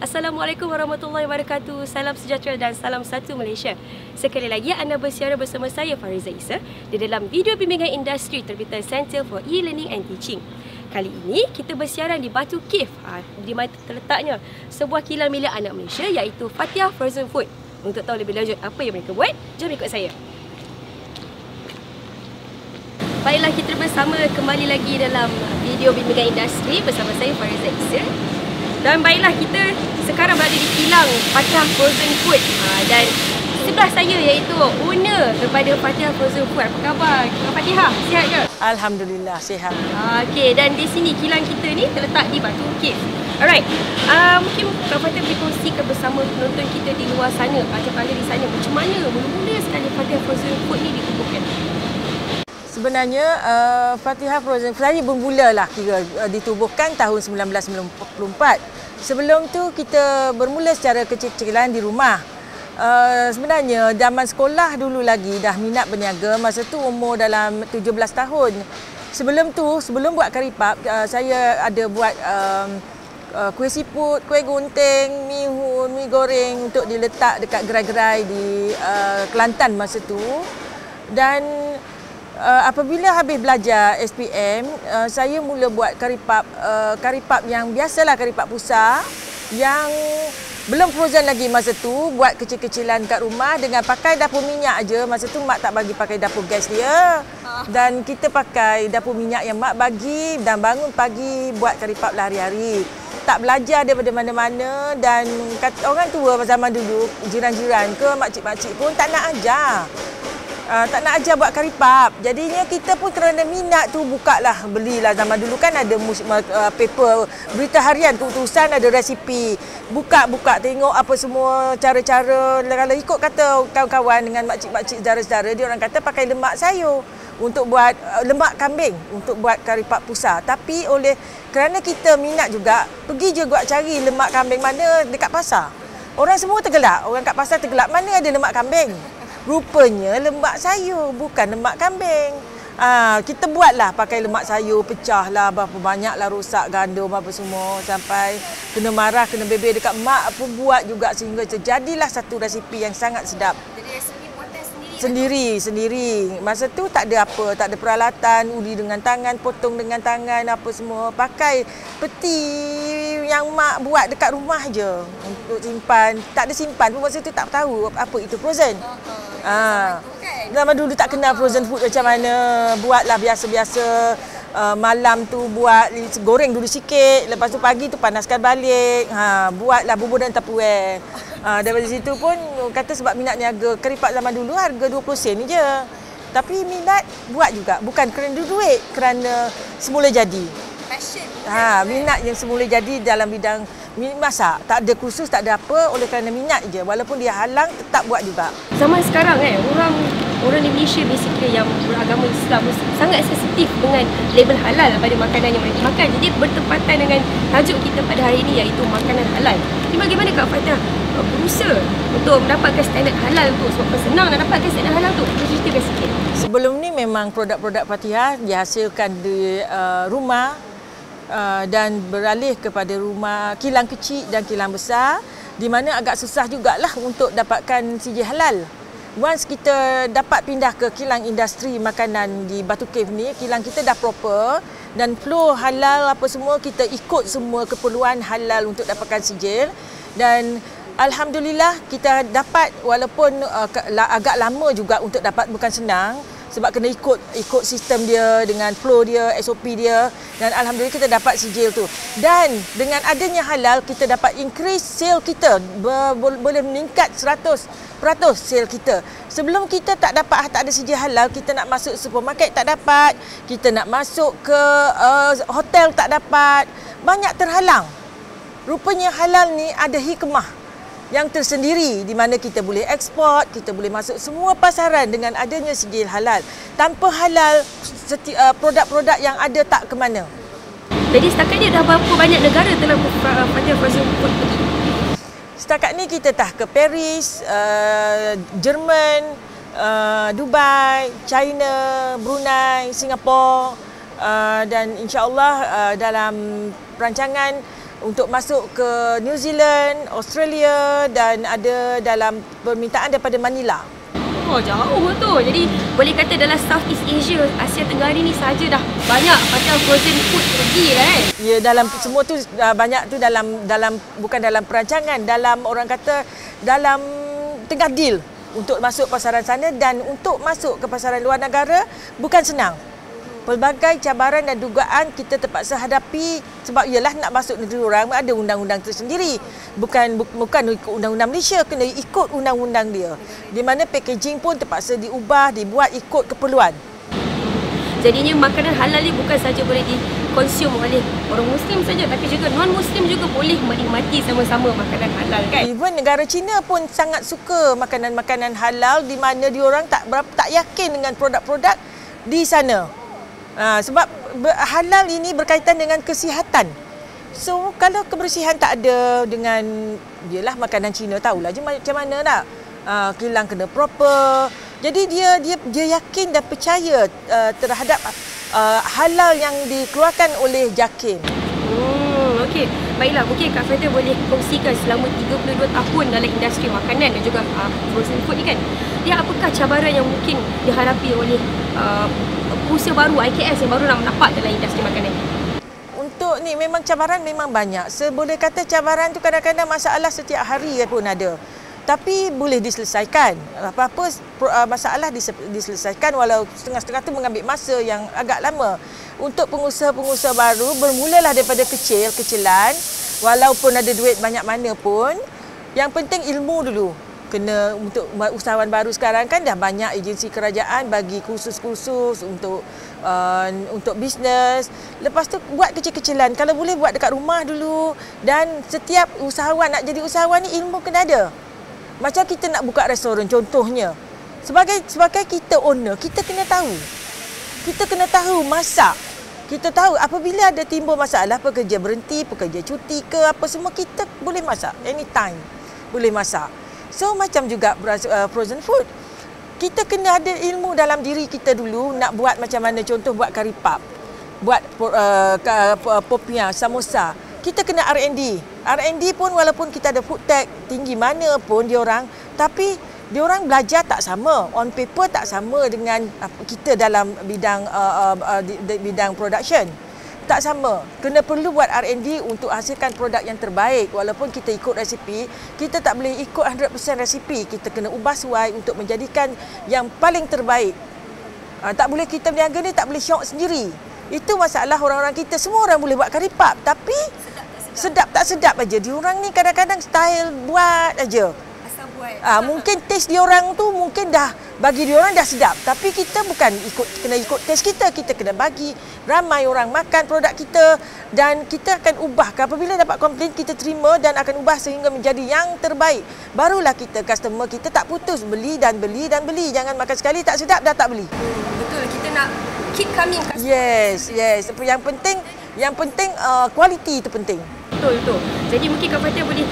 Assalamualaikum warahmatullahi wabarakatuh. Salam sejahtera dan salam satu Malaysia. Sekali lagi anda bersiaran bersama saya Fariza Isa di dalam video bimbingan industri terbitan Center for E-Learning and Teaching. Kali ini kita bersiaran di Batu Cave, di mana terletaknya sebuah kilang milik anak Malaysia iaitu Fatihah Frozen Food. Untuk tahu lebih lanjut apa yang mereka buat, jom ikut saya. Baiklah, kita bersama kembali lagi dalam video bimbingan industri bersama saya Fariza Isa. Dan baiklah, kita sekarang berada di kilang Fatihah Frozen Food dan sebelah saya iaitu owner kepada Fatihah Frozen Food. Apa khabar Kak Fatihah? Sihat ke? Alhamdulillah, sihat. Okey, dan di sini kilang kita ni terletak di Batu Cave. Alright, mungkin Kak Fatihah boleh kongsikan bersama penonton kita di luar sana, pelajar-pelajar di sana, macam mana mula-mula sekali Fatihah Frozen Food ni ditubuhkan? Sebenarnya Fatihah Frozen Food saya bermulalah kira ditubuhkan tahun 1994. Sebelum tu kita bermula secara kecil-kecilan di rumah. Sebenarnya zaman sekolah dulu lagi dah minat berniaga, masa tu umur dalam 17 tahun. Sebelum tu, sebelum buat kari pap, saya ada buat kuih siput, kuih gunting, mihun, mi goreng untuk diletak dekat gerai-gerai di Kelantan masa tu. Dan apabila habis belajar SPM, saya mula buat kari pap yang biasalah, kari pap pusar yang belum frozen lagi masa tu, buat kecil-kecilan kat rumah dengan pakai dapur minyak aja. Masa tu mak tak bagi pakai dapur gas dia. Dan kita pakai dapur minyak yang mak bagi dan bangun pagi buat kari pap hari-hari. Tak belajar daripada mana-mana dan orang tua zaman dulu, jiran-jiran ke makcik-makcik pun tak nak ajar. Tak nak ajar buat kari pap. Jadinya kita pun kerana minat tu bukalah, belilah. Zaman dulu kan ada paper berita harian keputusan, ada resipi. Buka tengok apa semua cara-cara. Kalau ikut kata kawan-kawan dengan makcik-makcik saudara-saudara, dia orang kata pakai lemak sayur untuk buat lemak kambing untuk buat kari pap pusar. Tapi kerana kita minat juga, pergi je buat cari lemak kambing mana dekat pasar. Orang semua tergelak, orang kat pasar tergelak, mana ada lemak kambing? Rupanya lemak sayur, bukan lemak kambing. Kita buatlah pakai lemak sayur, pecahlah berapa banyaklah, rosak gandum apa semua, sampai kena marah, kena bebel dekat mak pun buat juga sehingga terjadilah satu resipi yang sangat sedap. Jadi resipi buatan sendiri? Sendiri. Masa tu tak ada apa, tak ada peralatan, uli dengan tangan, potong dengan tangan apa semua. Pakai peti yang mak buat dekat rumah je untuk simpan. Tak ada simpan pun, masa tu tak tahu apa itu frozen. Zaman dulu tak kenal frozen food macam mana. Buatlah biasa-biasa. Malam tu buat, goreng dulu sikit. Lepas tu pagi tu panaskan balik. Buatlah bubur dan tupperware. Daripada situ pun kata sebab minat niaga. Kari pap zaman dulu harga 20 sen je. Tapi minat buat juga. Bukan kerana duit, kerana semula jadi. Passion. Minat yang semula jadi dalam bidang masak. Tak ada kursus, tak ada apa, oleh kerana minat je. Walaupun dia halang, tetap buat juga. Zaman sekarang orang di Malaysia basically yang beragama Islam sangat sensitif dengan label halal pada makanan yang mereka makan. Jadi bertepatan dengan tajuk kita pada hari ini iaitu makanan halal. Jadi bagaimana Kak Fatihah berusaha untuk mendapatkan standard halal tu? Sebab senang nak dapatkan standard halal tu. Ceritakan sikit. Sebelum ni memang produk-produk Fatihah dihasilkan di rumah dan beralih kepada rumah kilang kecil dan kilang besar, di mana agak susah jugalah untuk dapatkan sijil halal. Once kita dapat pindah ke kilang industri makanan di Batu Cave ni, kilang kita dah proper dan flow halal apa semua, kita ikut semua keperluan halal untuk dapatkan sijil. Dan alhamdulillah kita dapat, walaupun agak lama juga untuk dapat, bukan senang. Sebab kena ikut sistem dia dengan flow dia, SOP dia, dan alhamdulillah kita dapat sijil tu. Dan dengan adanya halal, kita dapat increase sale kita, boleh meningkat 100% sale kita. Sebelum kita tak ada sijil halal, kita nak masuk supermarket tak dapat, kita nak masuk ke hotel tak dapat, banyak terhalang. Rupanya halal ni ada hikmah yang tersendiri di mana kita boleh ekspor, kita boleh masuk semua pasaran dengan adanya sijil halal. Tanpa halal, produk-produk yang ada tak ke mana. Jadi setakat ni dah berapa banyak negara telah Fatihah Frozen Food pergi? Setakat ni kita dah ke Paris, Jerman, Dubai, China, Brunei, Singapura, dan insya-Allah dalam perancangan untuk masuk ke New Zealand, Australia dan ada dalam permintaan daripada Manila. Oh, jauh tu. Jadi boleh kata dalam Southeast Asia, Asia Tenggara ni saja dah banyak macam frozen food pergi kan. Ya, dalam semua tu banyak tu dalam bukan dalam perancangan, dalam orang kata dalam tengah deal untuk masuk pasaran sana, dan untuk masuk ke pasaran luar negara bukan senang. Pelbagai cabaran dan dugaan kita terpaksa hadapi sebab ialah nak masuk negeri orang ada undang-undang tersendiri. Bukan ikut undang-undang Malaysia, kena ikut undang-undang dia. Di mana packaging pun terpaksa diubah, dibuat ikut keperluan. Jadinya makanan halal ni bukan saja boleh dikonsum oleh orang Muslim saja, tapi juga non-Muslim juga boleh menikmati sama-sama makanan halal kan. Even negara China pun sangat suka makanan-makanan halal di mana diorang tak yakin dengan produk-produk di sana. Sebab halal ini berkaitan dengan kesihatan. So kalau kebersihan tak ada dengan yalah makanan Cina, tahulah je macam mana nak kilang kena proper. Jadi dia yakin dan percaya terhadap halal yang dikeluarkan oleh JAKIM. Okey. Baiklah, mungkin Kak Fatia boleh kongsikan selama 32 tahun dalam industri makanan dan juga frozen food ni kan. Ya, apakah cabaran yang mungkin dihadapi oleh usaha baru IKS yang baru nak menapak dalam industri makanan ni? Untuk ni memang cabaran memang banyak. Boleh kata cabaran tu kadang-kadang masalah setiap hari pun ada. Tapi boleh diselesaikan. Apa-apa masalah diselesaikan walau setengah-setengah tu mengambil masa yang agak lama. Untuk pengusaha-pengusaha baru bermulalah daripada kecilan, walaupun ada duit banyak mana pun, yang penting ilmu dulu. Kena untuk usahawan baru sekarang kan dah banyak agensi kerajaan bagi kursus-kursus untuk bisnes. Lepas tu buat kecil-kecilan. Kalau boleh buat dekat rumah dulu, dan setiap usahawan nak jadi usahawan ni ilmu kena ada. Macam kita nak buka restoran contohnya. Sebagai kita owner, kita kena tahu. Kita kena tahu masak. Kita tahu apabila ada timbul masalah, pekerja berhenti, pekerja cuti ke apa semua, kita boleh masak anytime. Boleh masak. So macam juga frozen food. Kita kena ada ilmu dalam diri kita dulu nak buat macam mana, contoh buat kari pap, buat popiah, samosa. Kita kena R&D. R&D pun walaupun kita ada food tech tinggi mana pun diorang, tapi diorang belajar tak sama. On paper tak sama dengan kita dalam bidang production. Tak sama. Kena perlu buat R&D untuk hasilkan produk yang terbaik. Walaupun kita ikut resipi, kita tak boleh ikut 100% resipi. Kita kena ubah suai untuk menjadikan yang paling terbaik. Tak boleh kita berniaga ni tak boleh syok sendiri. Itu masalah orang-orang kita. Semua orang boleh buat kari pap, tapi sedap tak sedap aja. Diorang ni kadang-kadang style buat aja. Asal buat. Mungkin taste diorang tu mungkin dah bagi diorang dah sedap, tapi kita bukan kena ikut taste kita. Kita kena bagi ramai orang makan produk kita, dan kita akan ubah. Apabila dapat komplain, kita terima dan akan ubah sehingga menjadi yang terbaik. Barulah customer kita tak putus beli dan beli dan beli. Jangan makan sekali tak sedap dah tak beli. Betul, kita nak keep coming customer. Yes. Yang penting kualiti itu penting. Betul. Jadi mungkin Kak Fatia boleh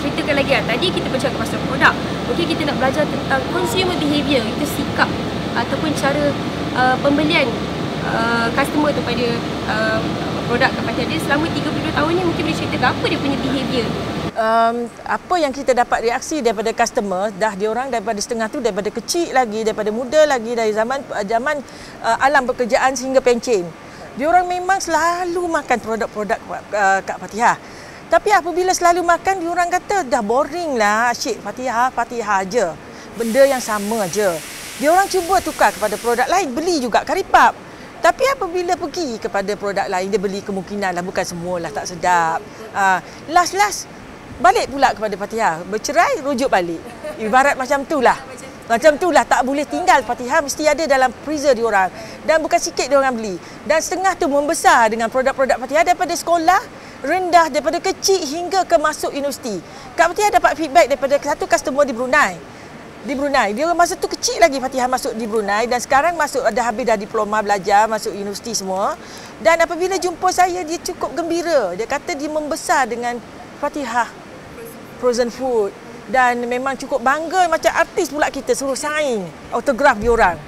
ceritakan lagi kan. Tadi kita bercakap pasal produk. Mungkin kita nak belajar tentang consumer behaviour, itu sikap ataupun cara pembelian customer kepada produk Kak Fatia. Jadi selama 32 tahun ni mungkin boleh ceritakan apa dia punya behaviour? Apa yang kita dapat reaksi daripada customer, dah diorang daripada setengah tu daripada kecil lagi, daripada muda lagi, dari zaman alam pekerjaan sehingga pencen. Diorang memang selalu makan produk-produk Kak Fatihah. Tapi apabila selalu makan, diorang kata dah boring lah, asyik Fatihah aja. Benda yang sama aja. Diorang cuba tukar kepada produk lain, beli juga kari pap. Tapi apabila pergi kepada produk lain, dia beli kemungkinan lah, bukan semualah tak sedap. Last balik pula kepada Fatihah. Bercerai, rujuk balik. Ibarat macam itulah. Macam itulah, tak boleh tinggal Fatihah, mesti ada dalam freezer diorang. Dan bukan sikit diorang beli. Dan setengah tu membesar dengan produk-produk Fatihah daripada sekolah rendah, daripada kecil hingga ke masuk universiti. Kak Fatihah dapat feedback daripada satu customer di Brunei. Dia masa tu kecil lagi Fatihah masuk di Brunei, dan sekarang masuk habis dah diploma belajar, masuk universiti semua. Dan apabila jumpa saya, dia cukup gembira. Dia kata dia membesar dengan Fatihah frozen food. Dan memang cukup bangga, macam artis pula kita suruh sign autograf diorang.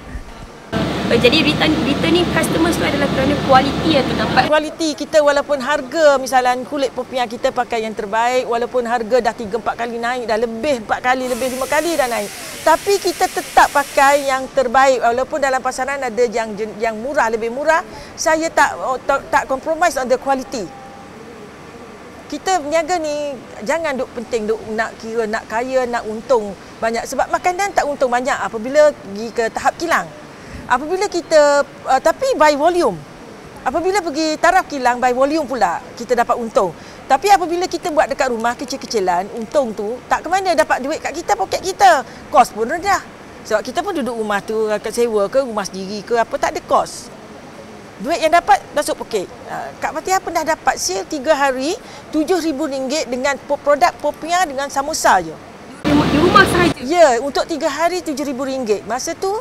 Jadi returning customers tu adalah kerana kualiti yang terdapat. Kualiti kita walaupun harga misalnya kulit popiah kita pakai yang terbaik, walaupun harga dah 3-4 kali naik, dah lebih 4 kali, lebih 5 kali dah naik. Tapi kita tetap pakai yang terbaik walaupun dalam pasaran ada yang murah, lebih murah, saya tak compromise on the quality. Kita berniaga ni jangan duk penting duk nak kira nak kaya, nak untung banyak sebab makanan tak untung banyak apabila pergi ke tahap kilang. Apabila kita tapi by volume. Apabila pergi taraf kilang by volume pula kita dapat untung. Tapi apabila kita buat dekat rumah kecil-kecilan, untung tu tak ke mana dapat duit kat kita, poket kita. Kos pun rendah. Sebab kita pun duduk rumah tu kat sewa ke rumah sendiri ke apa tak ada kos. Duit yang dapat masuk poket. Kak Fatihah pernah dapat sale 3 hari RM7,000 dengan produk popiah dengan samosa je. Di rumah sahaja? Ya, untuk 3 hari RM7,000. Masa tu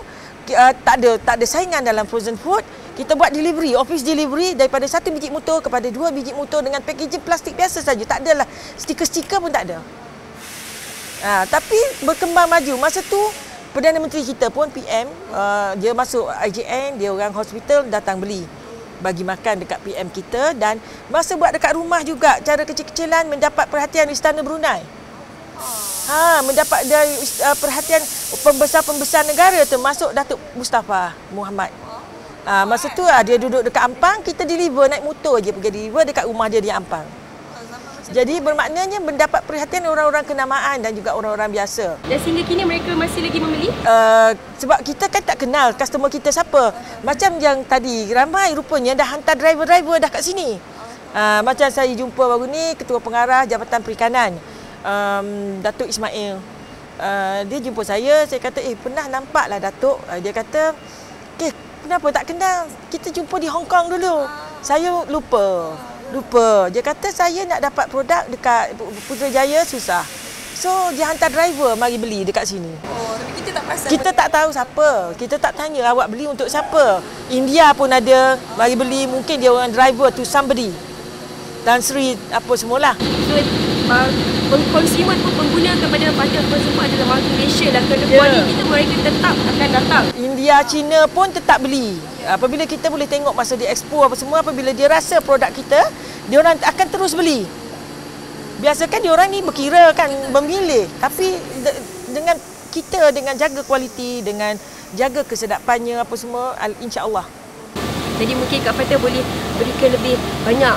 tak ada saingan dalam frozen food. Kita buat delivery, office delivery daripada 1 biji motor kepada 2 biji motor dengan packaging plastik biasa saja. Tak adalah stiker-stiker pun tak ada. Tapi berkembang maju. Masa tu Perdana Menteri kita pun PM, dia masuk IJN, dia orang hospital datang beli. Bagi makan dekat PM kita dan masa buat dekat rumah juga cara kecil-kecilan mendapat perhatian Istana Brunei. Mendapat dari perhatian pembesar-pembesar negara termasuk Datuk Mustafa Muhammad. Masa tu dia duduk dekat Ampang, kita deliver naik motor je pergi deliver dekat rumah dia di Ampang. Jadi bermaknanya mendapat perhatian orang-orang kenamaan dan juga orang-orang biasa. Dan sehingga kini mereka masih lagi membeli? Sebab kita kan tak kenal customer kita siapa. Macam yang tadi, ramai rupanya dah hantar driver-driver dah kat sini. Macam saya jumpa baru ni Ketua Pengarah Jabatan Perikanan, Datuk Ismail. Dia jumpa saya kata, pernah nampak lah Datuk. Dia kata, kenapa tak kenal? Kita jumpa di Hong Kong dulu. Saya lupa. Dia kata saya nak dapat produk dekat Putrajaya susah. So dia hantar driver mari beli dekat sini. Tapi kita tak perasan. Kita tak tahu siapa. Kita tak tanya awak beli untuk siapa. India pun ada mari beli, mungkin dia orang driver to somebody. Tan Sri apa semualah. So consumer pun pengguna kepada Fatihah Frozen Food adalah orang Malaysia lah. Kerana kualiti kita mereka tetap akan datang. India, China pun tetap beli. Apabila kita boleh tengok masa di expo apa semua, apabila dia rasa produk kita, dia orang akan terus beli. Biasakan dia orang ni berkira kan memilih, tapi dengan kita dengan jaga kualiti, dengan jaga kesedapannya apa semua, insya-Allah. Jadi mungkin Kak Fatihah boleh berikan lebih banyak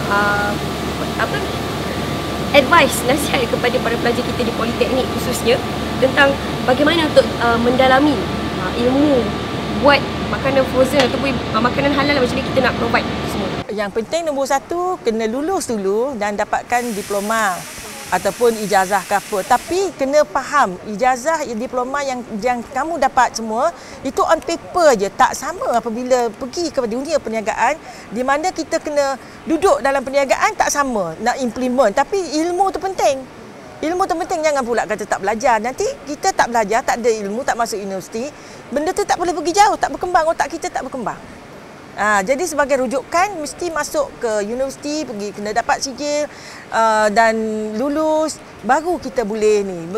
advice, nasihat kepada para pelajar kita di Politeknik khususnya tentang bagaimana untuk mendalami ilmu buat makanan frozen ataupun makanan halal macam ni kita nak provide semua. Yang penting nombor 1 kena lulus dulu dan dapatkan diploma ataupun ijazah ke apa. Tapi kena faham ijazah, diploma yang kamu dapat semua itu on paper je, tak sama apabila pergi ke dunia perniagaan di mana kita kena duduk dalam perniagaan tak sama nak implement, tapi ilmu tu penting. Ilmu tu penting, jangan pula kata tak belajar. Nanti kita tak belajar, tak ada ilmu, tak masuk universiti, benda tu tak boleh pergi jauh, tak berkembang, otak kita tak berkembang. Jadi sebagai rujukan mesti masuk ke universiti, pergi kena dapat sijil dan lulus, baru kita boleh ni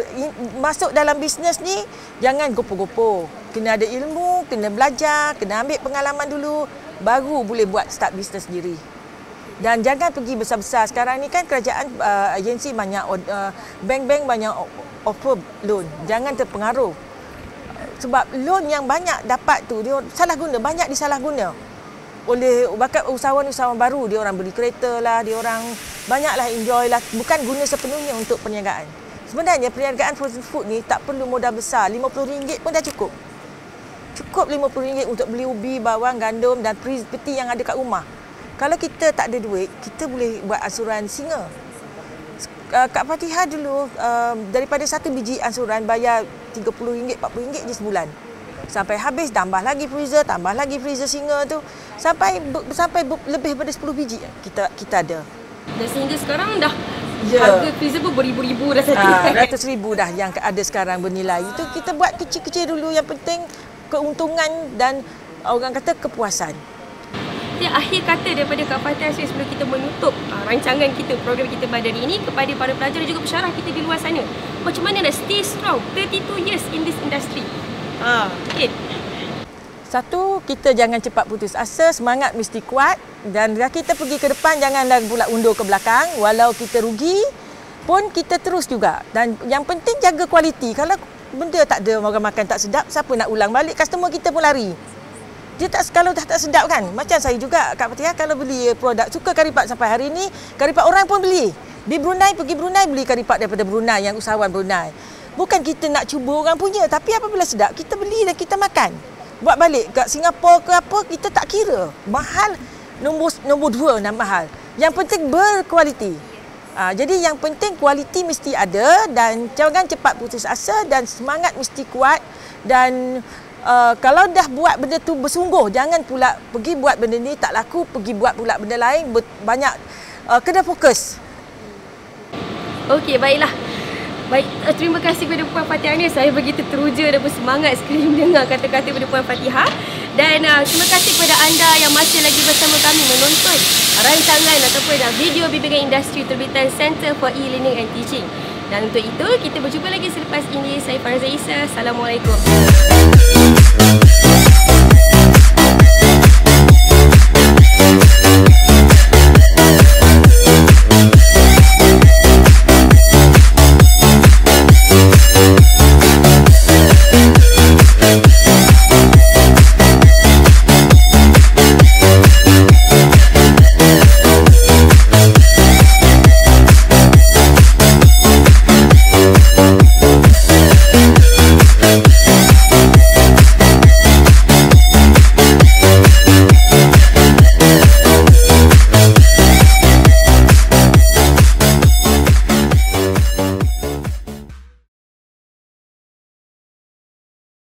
masuk dalam bisnes ni. Jangan gopoh-gopoh, kena ada ilmu, kena belajar, kena ambil pengalaman dulu, baru boleh buat start bisnes sendiri. Dan jangan pergi besar-besar. Sekarang ni kan kerajaan agensi banyak, bank-bank banyak offer loan. Jangan terpengaruh. Sebab loan yang banyak dapat tu dia salah guna, banyak disalah guna oleh bakat usahawan-usahawan baru. Dia orang beli kereta lah, dia orang banyaklah enjoy lah, bukan guna sepenuhnya untuk perniagaan. Sebenarnya perniagaan frozen food ni tak perlu modal besar, RM50 pun dah cukup. Cukup RM50 untuk beli ubi, bawang, gandum dan peti yang ada kat rumah. Kalau kita tak ada duit, kita boleh buat ansuran singa. Kak Fatihah dulu daripada 1 biji ansuran bayar RM30, RM40 je sebulan. Sampai habis, tambah lagi freezer singa tu. Sampai lebih daripada 10 biji kita ada. Dan sehingga sekarang dah harga freezer pun beribu-ribu dah satu. Ratus ribu dah yang ada sekarang bernilai. Itu kita buat kecil-kecil dulu, yang penting keuntungan dan orang kata kepuasan. Akhir kata daripada Kak Fatihah sebelum kita menutup rancangan kita, program kita pada hari ini, kepada para pelajar dan juga pensyarah kita di luar sana, macam mana nak stay strong 32 years in this industry? Okay. Satu, kita jangan cepat putus asa, semangat mesti kuat dan kita pergi ke depan, janganlah pula undur ke belakang. Walau kita rugi pun kita terus juga. Dan yang penting jaga kualiti. Kalau benda tak ada, orang makan tak sedap, siapa nak ulang balik? Customer kita pun lari. Dia tak, kalau dah tak sedap kan. Macam saya juga Kak Fatihah, kalau beli produk, suka kari pak sampai hari ni, kari pak orang pun beli. Di Brunei, pergi Brunei beli kari pak daripada Brunei, yang usahawan Brunei. Bukan kita nak cuba orang punya, tapi apabila sedap, kita beli dan kita makan. Buat balik kat Singapura ke apa, kita tak kira. Mahal, nombor 2 nak mahal. Yang penting berkualiti. Jadi yang penting kualiti mesti ada dan jangan cepat putus asa dan semangat mesti kuat. Dan kalau dah buat benda tu bersungguh, jangan pula pergi buat benda ni tak laku, pergi buat pula benda lain, banyak kena fokus. Okey, baiklah. Baik, terima kasih kepada Puan Fatihah ni. Saya begitu teruja dan bersemangat sekali mendengar kata-kata kepada Puan Fatihah. Dan terima kasih kepada anda yang masih lagi bersama kami menonton rancangan ataupun video bimbingan industri terbitan Center for E-Learning and Teaching. Dan untuk itu, kita berjumpa lagi selepas ini. Saya Farzah Isa. Assalamualaikum.